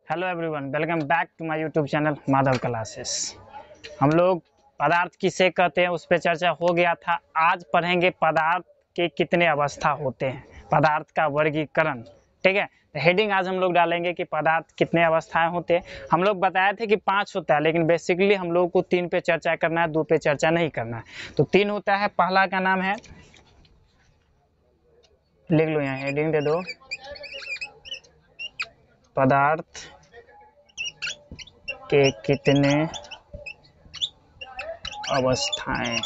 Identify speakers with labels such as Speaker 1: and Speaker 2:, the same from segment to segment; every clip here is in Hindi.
Speaker 1: Hello everyone, welcome back to my YouTube channel Madhav classes. हम लोग पदार्थ किसे कहते हैं उस पर चर्चा हो गया था। आज पढ़ेंगे पदार्थ के कितने अवस्था होते हैं, पदार्थ का वर्गीकरण। ठीक है, तो हेडिंग आज हम लोग डालेंगे कि पदार्थ कितने अवस्थाएं होते हैं। हम लोग बताए थे कि 5 होता है, लेकिन बेसिकली हम लोग को 3 पे चर्चा करना है, 2 पे चर्चा नहीं करना है। तो 3 होता है। पहला का नाम है, लिख लो यहाँ, हेडिंग दे दो, पदार्थ के कितने अवस्थाएं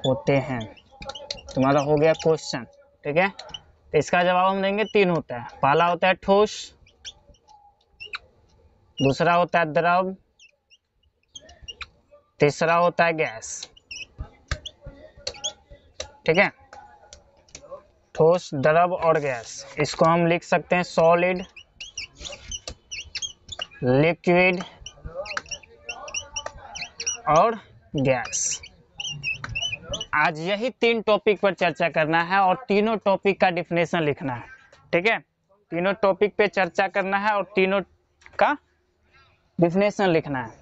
Speaker 1: होते हैं। तुम्हारा हो गया क्वेश्चन। ठीक है, तो इसका जवाब हम देंगे 3 होता है। पहला होता है ठोस, दूसरा होता है द्रव, तीसरा होता है गैस। ठीक है, ठोस, द्रव और गैस। इसको हम लिख सकते हैं सॉलिड, लिक्विड और गैस। आज यही 3 टॉपिक पर चर्चा करना है और तीनों टॉपिक का डिफिनेशन लिखना है। ठीक है, तीनों टॉपिक पे चर्चा करना है और तीनों का डिफिनेशन लिखना है।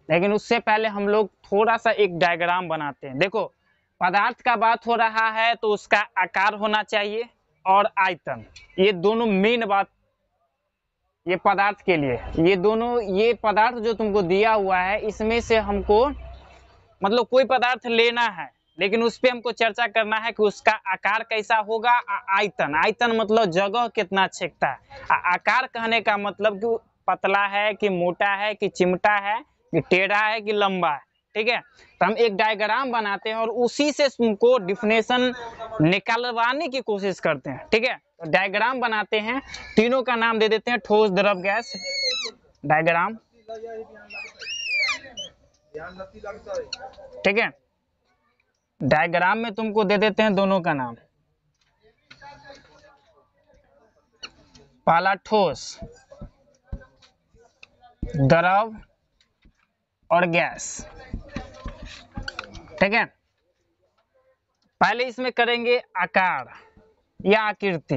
Speaker 1: लेकिन उससे पहले हम लोग थोड़ा सा एक डायग्राम बनाते हैं। देखो, पदार्थ का बात हो रहा है तो उसका आकार होना चाहिए और आयतन, ये दोनों मेन बात ये पदार्थ के लिए। ये दोनों, ये पदार्थ जो तुमको दिया हुआ है इसमें से हमको मतलब कोई पदार्थ लेना है, लेकिन उस पर हमको चर्चा करना है कि उसका आकार कैसा होगा। आयतन, आयतन मतलब जगह कितना छेकता है। आकार कहने का मतलब कि पतला है कि मोटा है कि चिमटा है कि टेढ़ा है कि लंबा है। ठीक है, तो हम एक डायग्राम बनाते हैं और उसी से तुमको डिफिनेशन निकालवाने की कोशिश करते हैं। ठीक है, तो डायग्राम बनाते हैं, तीनों का नाम दे देते हैं ठोस, द्रव, गैस। डायग्राम, ठीक है, डायग्राम में तुमको दे देते हैं दोनों का नाम। पहला ठोस, द्रव और गैस। ठीक है, पहले इसमें करेंगे आकार या आकृति,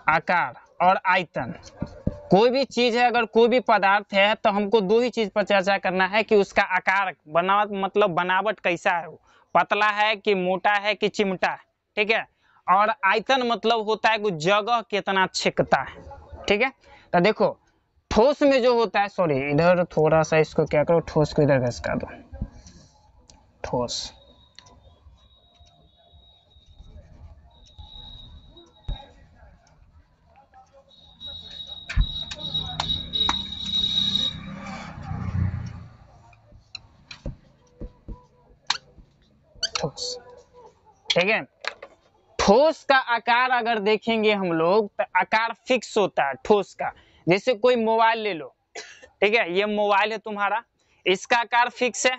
Speaker 1: आकार और आयतन। कोई भी चीज है, अगर कोई भी पदार्थ है तो हमको 2 ही चीज पर चर्चा करना है कि उसका आकार बनावट, मतलब बनावट कैसा है, वो पतला है कि मोटा है कि चिमटा है। ठीक है, और आयतन मतलब होता है कि जगह कितना छेकता है। ठीक है, तो देखो ठोस में जो होता है, सॉरी इधर थोड़ा सा इसको क्या करो, ठोस को इधर घसका दो। ठोस, ठोस। ठीक है, ठोस का आकार अगर देखेंगे हम लोग तो आकार फिक्स होता है ठोस का। जैसे कोई मोबाइल ले लो, ठीक है, ये मोबाइल है तुम्हारा, इसका आकार फिक्स है।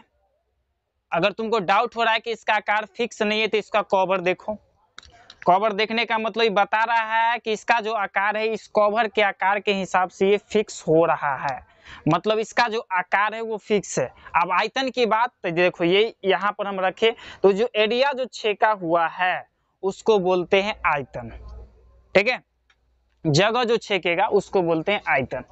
Speaker 1: अगर तुमको डाउट हो रहा है कि इसका आकार फिक्स नहीं है तो इसका कवर देखो। कवर देखने का मतलब ये बता रहा है कि इसका जो आकार है इस कवर के आकार के हिसाब से ये फिक्स हो रहा है, मतलब इसका जो आकार है वो फिक्स है। अब आयतन की बात तो देखो, ये यहाँ पर हम रखे तो जो एरिया जो छेका हुआ है उसको बोलते हैं आयतन। ठीक है, जगह जो छेकेगा उसको बोलते हैं आयतन।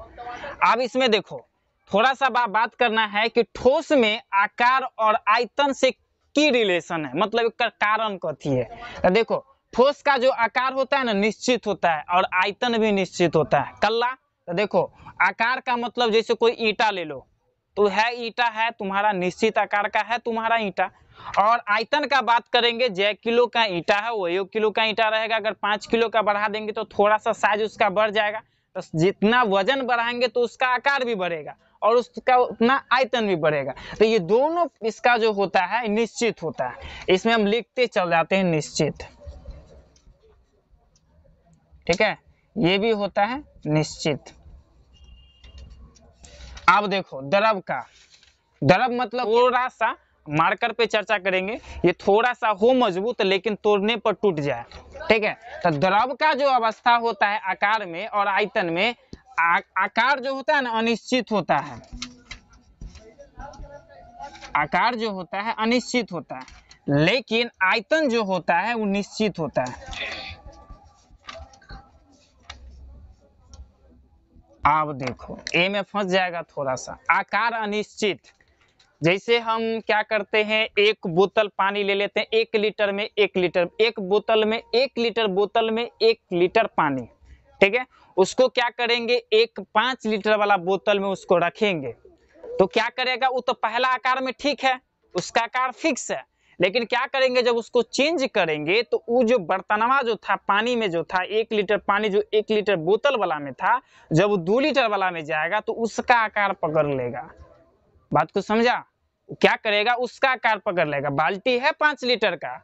Speaker 1: अब इसमें देखो थोड़ा सा बात करना है कि ठोस में आकार और आयतन से की रिलेशन है, मतलब इसका कारण कथी है। तो देखो ठोस का जो आकार होता है ना निश्चित होता है और आयतन भी निश्चित होता है। कल्ला, तो देखो आकार का मतलब जैसे कोई ईंटा ले लो तो है, ईंटा है तुम्हारा, निश्चित आकार का है तुम्हारा ईंटा। और आयतन का बात करेंगे, जय किलो का ईंटा है वो 1 किलो का ईंटा रहेगा। अगर 5 किलो का बढ़ा देंगे तो थोड़ा सा साइज उसका बढ़ जाएगा। तो जितना वजन बढ़ाएंगे तो उसका आकार भी बढ़ेगा और उसका उतना आयतन भी बढ़ेगा। तो ये दोनों इसका जो होता है निश्चित होता है, इसमें हम लिखते चल जाते हैं निश्चित। ठीक है, ये भी होता है निश्चित। अब देखो द्रव का, द्रव मतलब थोड़ा सा मार्कर पे चर्चा करेंगे, ये थोड़ा सा हो मजबूत लेकिन तोड़ने पर टूट जाए। ठीक है, तो द्रव का जो अवस्था होता है आकार में और आयतन में, आकार जो होता है ना अनिश्चित होता है, आकार जो होता है अनिश्चित होता है, लेकिन आयतन जो होता है वो निश्चित होता है। आप देखो ए में फंस जाएगा थोड़ा सा। आकार अनिश्चित, जैसे हम क्या करते हैं, एक बोतल पानी ले लेते हैं, 1 लीटर में 1 लीटर, एक बोतल में 1 लीटर, बोतल में 1 लीटर पानी, ठीक है। उसको क्या करेंगे, एक 5 लीटर वाला बोतल में उसको रखेंगे, तो क्या करेगा, वो तो पहला आकार में ठीक है, उसका आकार फिक्स है, लेकिन क्या करेंगे जब उसको चेंज करेंगे तो वो जो बर्तनवा जो था पानी में जो था, 1 लीटर पानी जो 1 लीटर बोतल वाला में था, जब 2 लीटर वाला में जाएगा तो उसका आकार पकड़ लेगा। बात को समझा, क्या करेगा, उसका आकार पकड़ लेगा। बाल्टी है 5 लीटर का,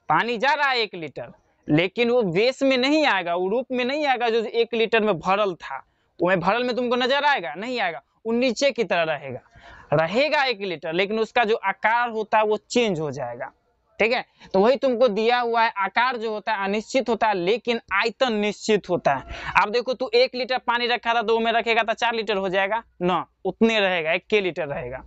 Speaker 1: पानी जा रहा है 1 लीटर, लेकिन वो बेस में नहीं आएगा, वो रूप में नहीं आएगा जो 1 लीटर में भरल था, वो भरल में तुमको नजर आएगा, नहीं आएगा, वो नीचे की तरह रहेगा, रहेगा 1 लीटर, लेकिन उसका जो आकार होता है वो चेंज हो जाएगा, ठीक है। तो वही तुमको दिया हुआ है, आकार जो होता है अनिश्चित होता है, लेकिन आयतन निश्चित होता है। अब देखो तू 1 लीटर पानी रखा था, 2 में रखेगा तो 4 लीटर हो जाएगा ना, उतने रहेगा, 1 लीटर रहेगा,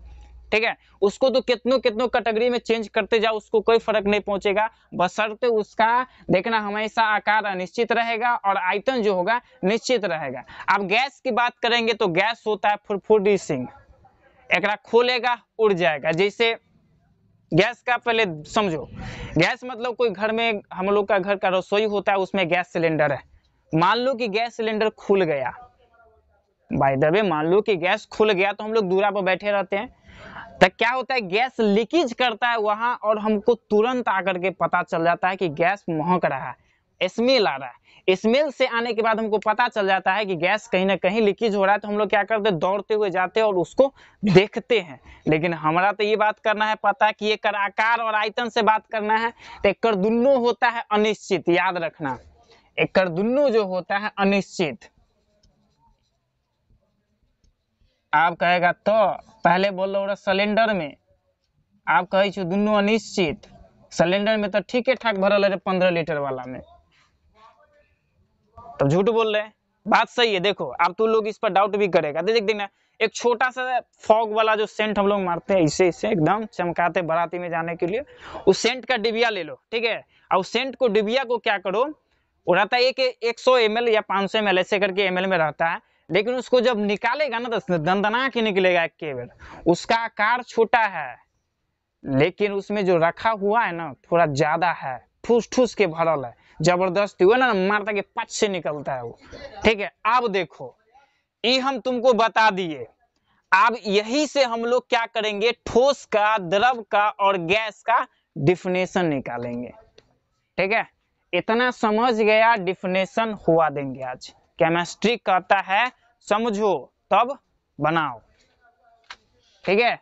Speaker 1: ठीक है। उसको तो कितनों कितनों कैटेगरी में चेंज करते जाओ, उसको कोई फर्क नहीं पहुंचेगा, बशर्ते उसका देखना हमेशा आकार अनिश्चित रहेगा और आयतन जो होगा निश्चित रहेगा। अब गैस की बात करेंगे तो गैस होता है फुरफुरी सिंह, एकरा खोलेगा उड़ जाएगा। जैसे गैस का पहले समझो, गैस मतलब कोई घर में, हम लोग का घर का रसोई होता है, उसमें गैस सिलेंडर है, मान लो कि गैस सिलेंडर खुल गया, बाय द वे मान लो कि गैस खुल गया, तो हम लोग दूरा पर बैठे रहते हैं, तो क्या होता है, गैस लीकेज करता है वहां, और हमको तुरंत आकर के पता चल जाता है कि गैस महक रहा है, स्मेल आ रहा है। स्मेल से आने के बाद हमको पता चल जाता है कि गैस कहीं ना कहीं लीकेज हो रहा है, तो हम लोग क्या करते हैं, दौड़ते हुए जाते हैं और उसको देखते हैं। लेकिन हमारा तो ये बात करना है, पता कि एक आकार और आयतन से बात करना है, तो एक दुन्नो होता है अनिश्चित, याद रखना, एक दुन्नो जो होता है अनिश्चित। आप कहेगा तो पहले बोल रहा सिलेंडर में, आप कहे छो दुनू अनिश्चित, सिलेंडर में तो ठीक ठाक भरल है 15 लीटर वाला में, तो झूठ बोल रहे हैं। बात सही है, देखो अब तो लोग इस पर डाउट भी करेगा, देख देना, एक छोटा सा फॉग वाला जो सेंट हम लोग मारते हैं, इसे इसे एकदम चमकाते बाराती में जाने के लिए, उस सेंट का डिबिया ले लो, ठीक है। और उस सेंट को, डिबिया को क्या करो, वो रहता है कि 100 ml या 500 ml ऐसे करके ml में रहता है, लेकिन उसको जब निकालेगा ना तो दंदना के निकलेगा एक केवल, उसका आकार छोटा है, लेकिन उसमें जो रखा हुआ है ना थोड़ा ज्यादा है, ठूस ठूस के भरल है, जबरदस्ती हुआ ना, मारता के पच से निकलता है वो, ठीक है। अब देखो ये हम तुमको बता दिए, अब यही से हम लोग क्या करेंगे, ठोस का, द्रव का और गैस का डिफिनेशन निकालेंगे, ठीक है। इतना समझ गया, डिफिनेशन हुआ देंगे आज। केमिस्ट्री कहता है समझो तब बनाओ, ठीक है।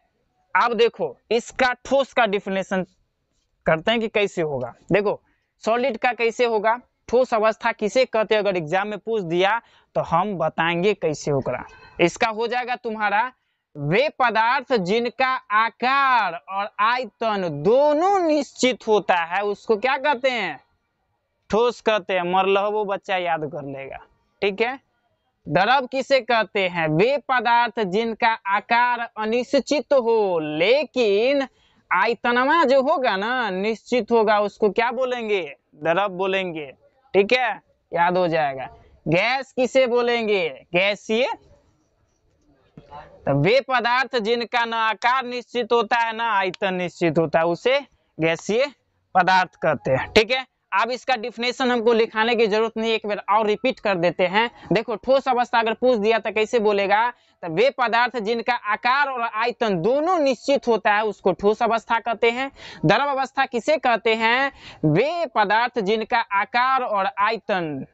Speaker 1: अब देखो इसका ठोस का डिफिनेशन करते हैं कि कैसे होगा। देखो सॉलिड का कैसे होगा, ठोस अवस्था किसे कहते हैं, अगर एग्जाम में पूछ दिया तो हम बताएंगे कैसे होगा। इसका हो जाएगा तुम्हारा, वे पदार्थ जिनका आकार और आयतन दोनों निश्चित होता है उसको क्या कहते हैं, ठोस कहते हैं। मरलह वो बच्चा याद कर लेगा, ठीक है। द्रव किसे कहते हैं, वे पदार्थ जिनका आकार अनिश्चित हो लेकिन आयतनमा जो होगा ना निश्चित होगा, उसको क्या बोलेंगे, द्रव बोलेंगे, ठीक है, याद हो जाएगा। गैस किसे बोलेंगे, गैसीय। तो वे पदार्थ जिनका ना आकार निश्चित होता है ना आयतन निश्चित होता है उसे गैसीय पदार्थ कहते हैं, ठीक है। अब इसका डिफिनेशन हमको लिखाने की जरूरत नहीं, एक बार और रिपीट कर देते हैं। देखो ठोस अवस्था अगर पूछ दिया तो कैसे बोलेगा, तो वे पदार्थ जिनका आकार और आयतन दोनों निश्चित होता है उसको ठोस अवस्था कहते हैं। द्रव अवस्था किसे कहते हैं, वे पदार्थ जिनका आकार और आयतन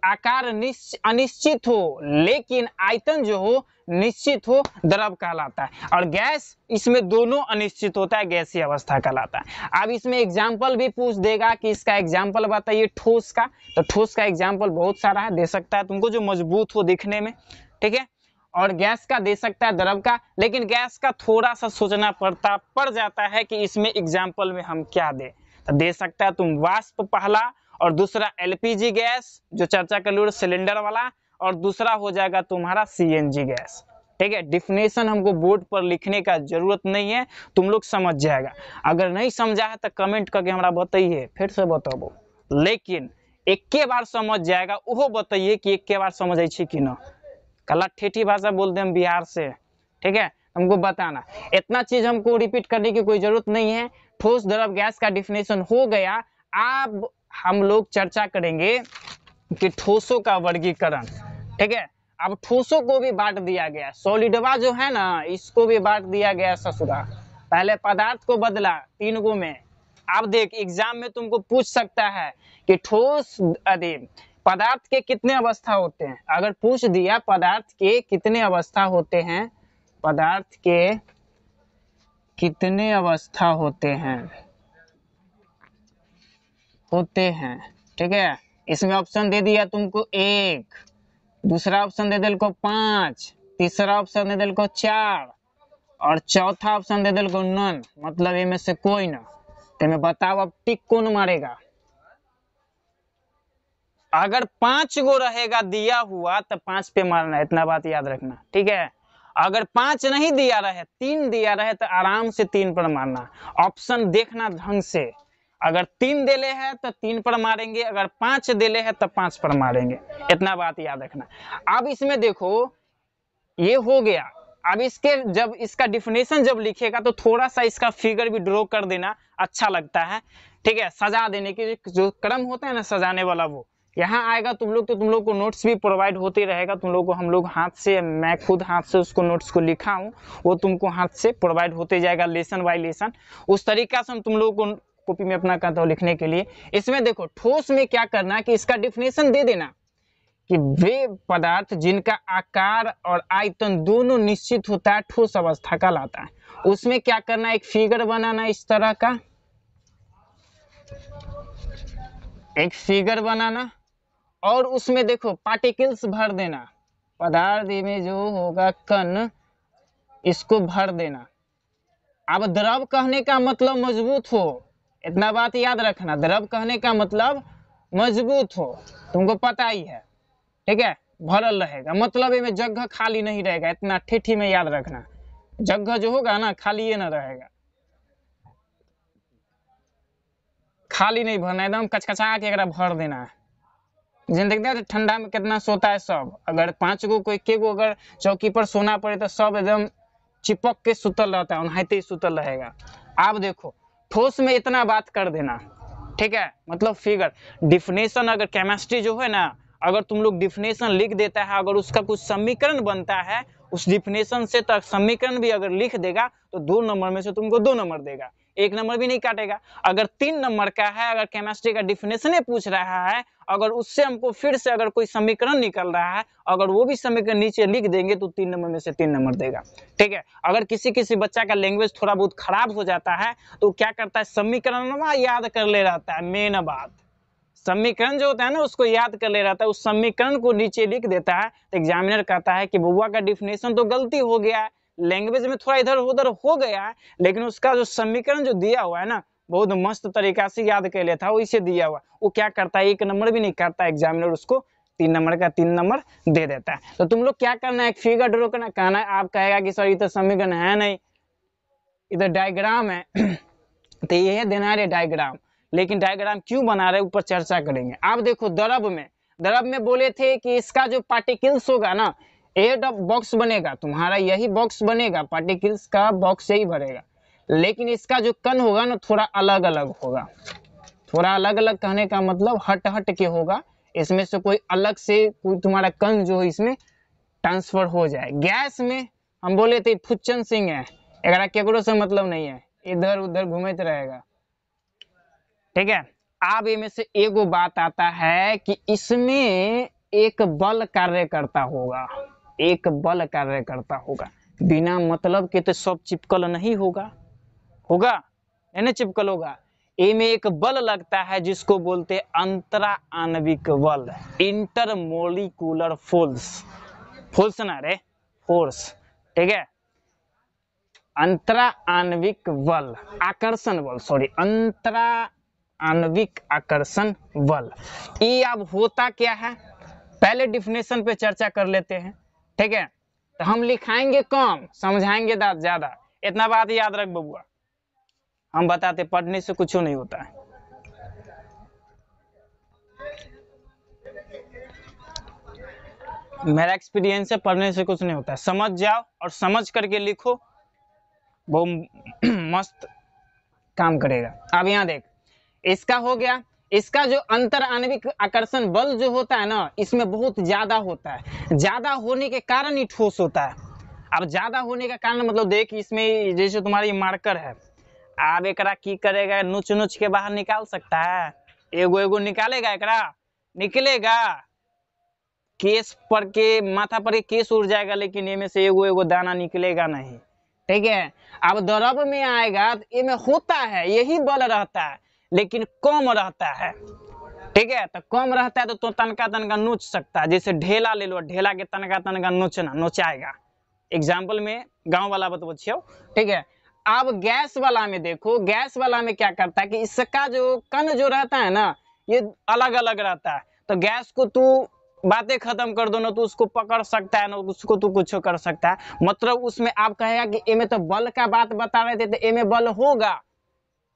Speaker 1: आकार अनिश्चित हो लेकिन आयतन जो हो निश्चित हो, द्रव कहलाता है। और गैस इसमें दोनों अनिश्चित होता है, गैसीय अवस्था कहलाता है। अब इसमें एग्जाम्पल भी पूछ देगा कि इसका एग्जाम्पल बताइए ठोस का, तो ठोस का एग्जाम्पल बहुत सारा है, दे सकता है तुमको जो मजबूत हो दिखने में, ठीक है। और गैस का दे सकता है, द्रव का, लेकिन गैस का थोड़ा सा सोचना पड़ जाता है कि इसमें एग्जाम्पल में हम क्या दे, तो दे सकता है तुम वाष्प पहला, और दूसरा एलपीजी गैस जो चर्चा कर लो सिलेंडर वाला, और दूसरा हो जाएगा तुम्हारा सीएनजी गैस, ठीक है। डिफिनेशन हमको बोर्ड पर लिखने का जरूरत नहीं है, तुम लोग समझ जाएगा। अगर नहीं समझा है तो कमेंट करके हमारा बताइए, फिर से बताबो, लेकिन एक के बार समझ जाएगा वो बताइए कि एक के बार समझ कि ना, कला ठेठी भाषा बोलते हैं हम बिहार से, ठीक है। हमको बताना, इतना चीज हमको रिपीट करने की कोई जरूरत नहीं है। ठोस द्रव गैस का डिफिनेशन हो गया। अब हम लोग चर्चा करेंगे कि ठोसों का वर्गीकरण, ठीक है। अब ठोसों को भी बांट दिया गया, सॉलिडवा जो है ना इसको भी बांट दिया गया ससुरा। पहले पदार्थ को बदला 3 गो में। अब देख एग्जाम में तुमको पूछ सकता है कि ठोस पदार्थ के कितने अवस्था होते हैं। अगर पूछ दिया पदार्थ के कितने अवस्था होते हैं, पदार्थ के कितने अवस्था होते हैं, ठीक है। इसमें ऑप्शन दे दिया तुमको 1, दूसरा ऑप्शन दे दिल को 5, तीसरा ऑप्शन दे दिल को 4 और चौथा ऑप्शन दे दिल को नन, मतलब इनमें से कोई ना। तो मैं बताओ अब टिक कौन मारेगा। अगर 5 गो रहेगा दिया हुआ तो 5 पे मारना, इतना बात याद रखना, ठीक है। अगर 5 नहीं दिया रहे, 3 दिया रहे तो आराम से 3 पर मारना। ऑप्शन देखना ढंग से, अगर 3 देले है तो 3 पर मारेंगे, अगर 5 देले है तो 5 पर मारेंगे, इतना बात याद रखना। अब इसमें देखो ये हो गया। अब इसके जब इसका डिफिनेशन जब लिखेगा तो थोड़ा सा इसका फिगर भी ड्रॉ कर देना, अच्छा लगता है, ठीक है। सजा देने की जो क्रम होता है ना सजाने वाला, वो यहाँ आएगा तुम लोग, तो तुम लोग को नोट्स भी प्रोवाइड होते रहेगा। तुम लोग को हम लोग हाथ से, मैं खुद हाथ से उसको नोट्स को लिखा हूँ, वो तुमको हाथ से प्रोवाइड होते जाएगा लेसन बाय लेसन। उस तरीका से हम तुम लोग को कॉपी में अपना कहता हूँ लिखने के लिए। इसमें देखो ठोस में क्या करना कि इसका डिफिनेशन दे देना कि वे पदार्थ जिनका आकार और आयतन दोनों निश्चित होता है ठोस अवस्था कहलाता है। उसमें क्या करना, एक फिगर बनाना इस तरह का, एक फिगर बनाना और उसमें देखो पार्टिकल्स भर देना। पदार्थ में जो होगा कण, इसको भर देना। अब द्रव कहने का मतलब मजबूत हो, इतना बात याद रखना। द्रव कहने का मतलब मजबूत हो, तुमको पता ही है, ठीक है। भरल रहेगा मतलब इसमें जगह खाली नहीं रहेगा, इतना ठेठी में याद रखना। जगह जो होगा ना खाली ये ना रहेगा, खाली नहीं भरना, एकदम कचकचा के एकरा भर देना है। जिंदगी में ठंडा में कितना सोता है सब, अगर 5 गो कोई के गो अगर चौकी पर सोना पड़े तो सब एकदम चिपक के सुतल रहता है, उन्हाइते ही सुतल रहेगा। आप देखो ठोस में इतना बात कर देना, ठीक है। मतलब फिगर डिफिनेशन, अगर केमिस्ट्री जो है ना, अगर तुम लोग डिफिनेशन लिख देता है, अगर उसका कुछ समीकरण बनता है उस डिफिनेशन से, तो समीकरण भी अगर लिख देगा तो 2 नंबर में से तुमको 2 नंबर देगा, 1 नंबर भी नहीं काटेगा। अगर 3 नंबर का है, अगर केमिस्ट्री का डिफिनेशन पूछ रहा है, अगर उससे हमको फिर से अगर कोई समीकरण निकल रहा है, अगर वो भी समीकरण नीचे लिख देंगे तो 3 नंबर में से 3 नंबर देगा, ठीक है। अगर किसी बच्चा का लैंग्वेज थोड़ा बहुत खराब हो जाता है तो क्या करता है, समीकरण याद कर ले रहता है। मेन बात समीकरण जो होता है ना उसको याद कर ले रहता है, उस समीकरण को नीचे लिख देता है। तो एग्जामिनर कहता है कि बउआ का डिफिनेशन तो गलती हो गया है, लैंग्वेज में थोड़ा इधर उधर हो गया है, लेकिन उसका जो समीकरण जो दिया हुआ है ना बहुत मस्त तरीका से याद कर लेता है, वो इसे दिया हुआ। वो क्या करता है, 1 नंबर भी नहीं काटता, एग्जामिनर उसको 3 नंबर का 3 नंबर दे देता है। तो तुम लोग क्या करना है, एक फिगर ड्रॉ करना। कहना है आप कहेगा कि सर ये तो समीकरण है नहीं, इधर डायग्राम है तो ये देना है डायग्राम, लेकिन डायग्राम क्यों बना रहे ऊपर चर्चा करेंगे। आप देखो द्रव में बोले थे कि इसका जो पार्टिकल्स होगा ना, एयर बॉक्स बनेगा तुम्हारा, यही बॉक्स बनेगा, पार्टिकल्स का बॉक्स यही भरेगा, लेकिन इसका जो कण होगा ना थोड़ा अलग अलग होगा। थोड़ा अलग अलग कहने का मतलब हट हट के होगा, इसमें से कोई अलग से कोई तुम्हारा कण जो इसमें ट्रांसफर हो जाए। गैस में हम बोले थे फुच्चन सिंह है, एकरा केकरो से मतलब नहीं है, इधर उधर घूमते रहेगा, ठीक है। अब इनमें से एगो बात आता है कि इसमें एक बल कार्य करता होगा, एक बल कार्य करता होगा। बिना मतलब के तो सब चिपकल नहीं होगा, होगा नहीं चिपकल होगा। इनमें एक बल लगता है जिसको बोलते हैं अंतरा आणविक बल, इंटरमोलिकुलर फोर्स, फोर्स ना रे फोर्स, ठीक है। अंतरा आणविक बल, आकर्षण बल, सॉरी अंतरा आणविक आकर्षण बल। ये अब होता क्या है, पहले डिफिनेशन पे चर्चा कर लेते हैं, ठीक है। तो हम लिखाएंगे कम, समझाएंगे ज्यादा, इतना बात याद रख बबुआ। हम बताते पढ़ने से कुछ नहीं होता है। मेरा एक्सपीरियंस है, पढ़ने से कुछ नहीं होता है, समझ जाओ और समझ करके लिखो, वो मस्त काम करेगा। अब यहाँ देख, इसका हो गया। इसका जो अंतर आणविक आकर्षण बल जो होता है ना, इसमें बहुत ज्यादा होता है, ज्यादा होने के कारण ही ठोस होता है। अब ज्यादा होने का कारण मतलब देख, इसमें जैसे तुम्हारी मार्कर है, अब एकरा की करेगा, नुच नुच के बाहर निकाल सकता है, एगो एगो निकालेगा, एकरा निकलेगा, केस पर के माथा पर के केस उड़ जाएगा, लेकिन ये में से एगो एगो दाना निकलेगा नहीं। ठीक है, अब द्रव में आएगा तो ये में होता है, यही बल रहता है, लेकिन कम रहता है। ठीक है, तो कम रहता है तो तनका तनका नोच सकता है। जैसे ढेला ले लो, ढेला के तनका तनका नोचना, नोचाएगा। एग्जाम्पल में गांव वाला बतबो। ठीक है, अब गैस वाला में देखो, गैस वाला में क्या करता है कि इसका जो कण जो रहता है ना, ये अलग अलग रहता है। तो गैस को तू बातें खत्म कर दो ना, तो उसको पकड़ सकता है ना, उसको तू कुछ कर सकता है। मतलब उसमें आप कहेगा कि ए में तो बल का बात बता रहे थे, तो ए में बल होगा,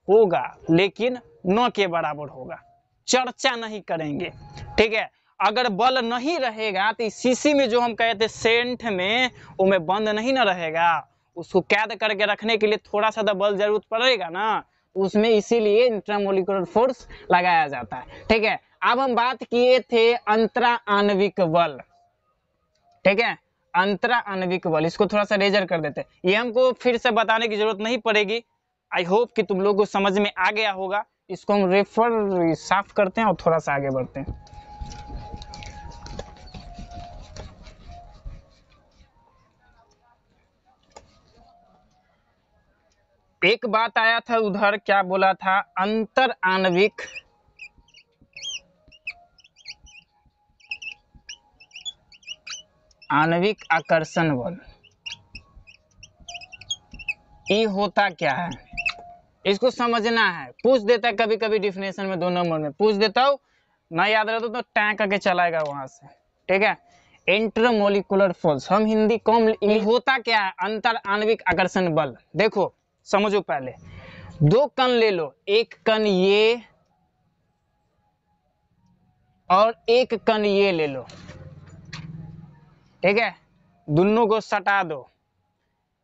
Speaker 1: होगा लेकिन न के बराबर होगा, चर्चा नहीं करेंगे। ठीक है, अगर बल नहीं रहेगा तो सीसी में जो हम कहते सेंट में, उसमें बंद नहीं ना रहेगा, उसको कैद करके रखने के लिए थोड़ा सा तो बल जरूरत पड़ेगा ना, उसमें इसीलिए इंट्रामोलिकुलर फोर्स लगाया जाता है। ठीक है, अब हम बात किए थे अंतरा आणविक बल। ठीक है, अंतरा आणविक बल, इसको थोड़ा सा रेजर कर देते हैं, ये हमको फिर से बताने की जरूरत नहीं पड़ेगी। आई होप कि तुम लोगों को समझ में आ गया होगा। इसको हम रेफर साफ करते हैं और थोड़ा सा आगे बढ़ते हैं। एक बात आया था उधर, क्या बोला था, अंतर आणविक आकर्षण बल, ये होता क्या है, इसको समझना है। पूछ देता है कभी कभी डिफिनेशन में, 2 नंबर में पूछ देता हूँ, ना याद रहता तो टैंक करके चलाएगा वहां से। ठीक है, इंटरमोलिकुलर फोर्स, हम हिंदी कम, होता क्या है अंतर आणविक आकर्षण बल। देखो समझो, पहले 2 कण ले लो, एक कण ये और एक कण ये ले लो। ठीक है, दोनों को सटा दो,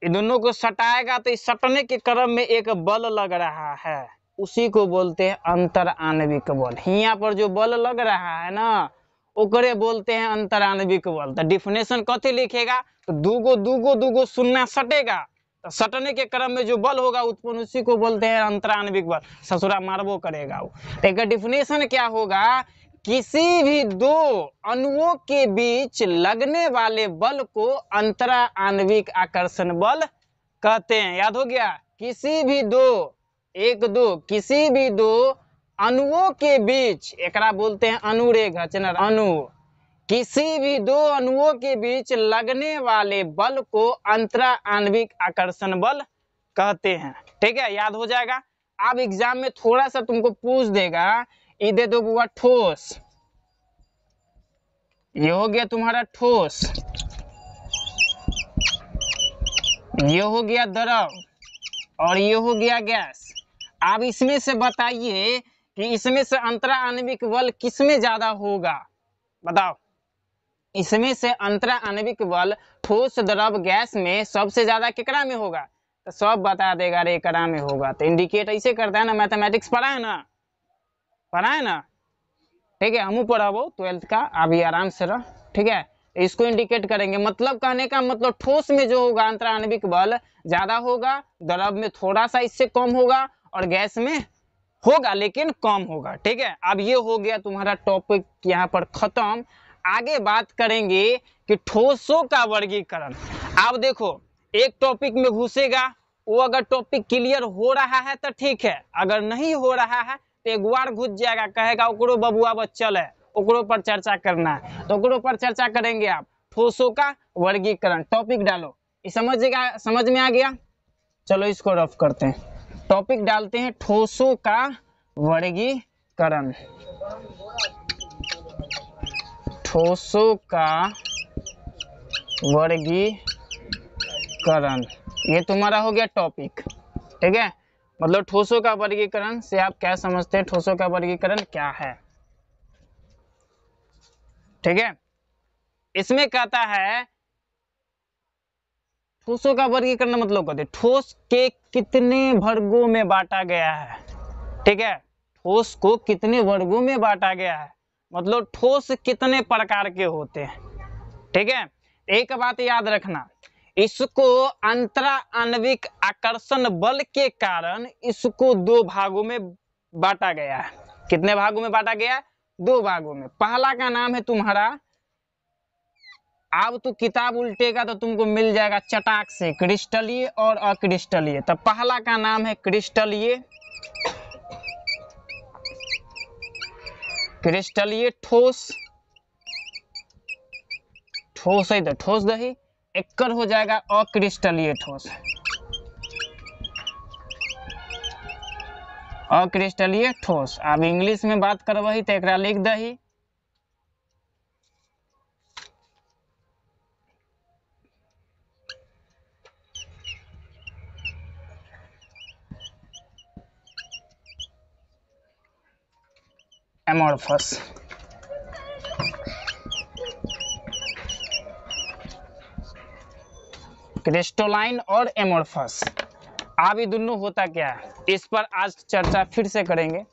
Speaker 1: ये दोनों को सटाएगा तो इस सटने के क्रम में एक बल लग रहा है, उसी को बोलते हैं अंतर आणविक बल। यहाँ पर जो बल लग रहा है ना, ओकरे बोलते हैं अंतर आणविक बल। तो डिफिनेशन कथी लिखेगा, तो दूगो दूगो दूगो शून्य सटेगा, तो सटने के क्रम में जो बल होगा उत्पन्न, उसी को बोलते हैं अंतर आणविक बल। ससुरा मारबो करेगा वो। एक डिफिनेशन क्या होगा, किसी भी 2 अणुओं के बीच लगने वाले बल को अंतरा आणविक आकर्षण बल कहते हैं। याद हो गया, किसी भी 2 किसी भी 2 अणुओं के बीच, एकरा बोलते हैं अनुरेग अणु, किसी भी 2 अणुओं के बीच लगने वाले बल को अंतरा आणविक आकर्षण बल कहते हैं। ठीक है, याद हो जाएगा। अब एग्जाम में थोड़ा सा तुमको पूछ देगा, ये दे दो बुआ ठोस, ये हो गया तुम्हारा ठोस, ये हो गया द्रव, और ये हो गया गैस। अब इसमें से बताइए कि इसमें से अंतरा आणविक बल किसमें ज्यादा होगा, बताओ। इसमें से अंतरा आणविक बल ठोस, द्रव, गैस में सबसे ज्यादा केकरा में होगा, तो सब बता देगा रे एकरा में होगा। तो इंडिकेट ऐसे करता है ना, मैथमेटिक्स पढ़ा है ना। ठीक है, हमू पढ़ाबो 12th का, अभी आराम से रह। ठीक है, इसको इंडिकेट करेंगे। मतलब कहने का मतलब ठोस में जो होगा अंतरा आणविक बल ज्यादा होगा, द्रव में थोड़ा सा इससे कम होगा, और गैस में होगा लेकिन कम होगा। ठीक है, अब ये हो गया तुम्हारा टॉपिक यहाँ पर खत्म। आगे बात करेंगे कि ठोसों का वर्गीकरण। अब देखो, एक टॉपिक में घुसेगा, वो अगर टॉपिक क्लियर हो रहा है तो ठीक है, अगर नहीं हो रहा है तो एक बार घुस जाएगा, कहेगा ओकरो बबुआ बच्चल है, ओकरो पर चर्चा करना है, तो ओकरो पर चर्चा करेंगे। आप ठोसों का वर्गीकरण टॉपिक डालो, समझ में आ गया। चलो इसको रफ करते हैं, टॉपिक डालते हैं ठोसों का वर्गीकरण। ठोसों का वर्गीकरण, ये तुम्हारा हो गया टॉपिक। ठीक है, मतलब ठोसों का वर्गीकरण से आप क्या समझते हैं, ठोसों का वर्गीकरण क्या है। ठीक है, इसमें कहता है ठोसों का वर्गीकरण मतलब कहते ठोस के कितने वर्गों में बांटा गया है। ठीक है, ठोस को कितने वर्गों में बांटा गया है, मतलब ठोस कितने प्रकार के होते हैं। ठीक है, एक बात याद रखना, इसको अंतरा आणविक आकर्षण बल के कारण इसको दो भागों में बांटा गया है। कितने भागों में बांटा गया है? दो भागों में। पहला का नाम है तुम्हारा, अब तो किताब उल्टेगा तो तुमको मिल जाएगा चटाक से, क्रिस्टलीय और अक्रिस्टलीय। तो पहला का नाम है क्रिस्टलीय, क्रिस्टलीय ठोस, ठोस है तो ठोस दही, एकर हो जाएगा अक्रिस्टलीय ठोस, अक्रिस्टलीय ठोस। अब इंग्लिश में बात करबही तो एकरा लिख दही एमोर्फस। क्रिस्टलाइन और एमोर्फस, अब ये दोनों होता क्या है, इस पर आज चर्चा फिर से करेंगे।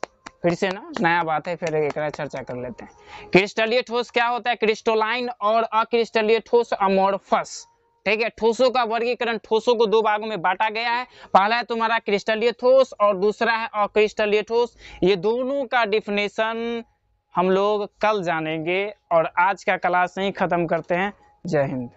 Speaker 1: फिर से ना, नया बात है, फिर एक चर्चा कर लेते हैं। क्रिस्टलीय ठोस क्या होता है, क्रिस्टलाइन और अक्रिस्टलीय ठोस अमोर्फस। ठीक है, ठोसों का वर्गीकरण, ठोसों को दो भागों में बांटा गया है। पहला है तुम्हारा क्रिस्टलीय ठोस और दूसरा है अक्रिस्टलीय ठोस। ये दोनों का डिफिनेशन हम लोग कल जानेंगे और आज का क्लास यहीं खत्म करते हैं। जय हिंद।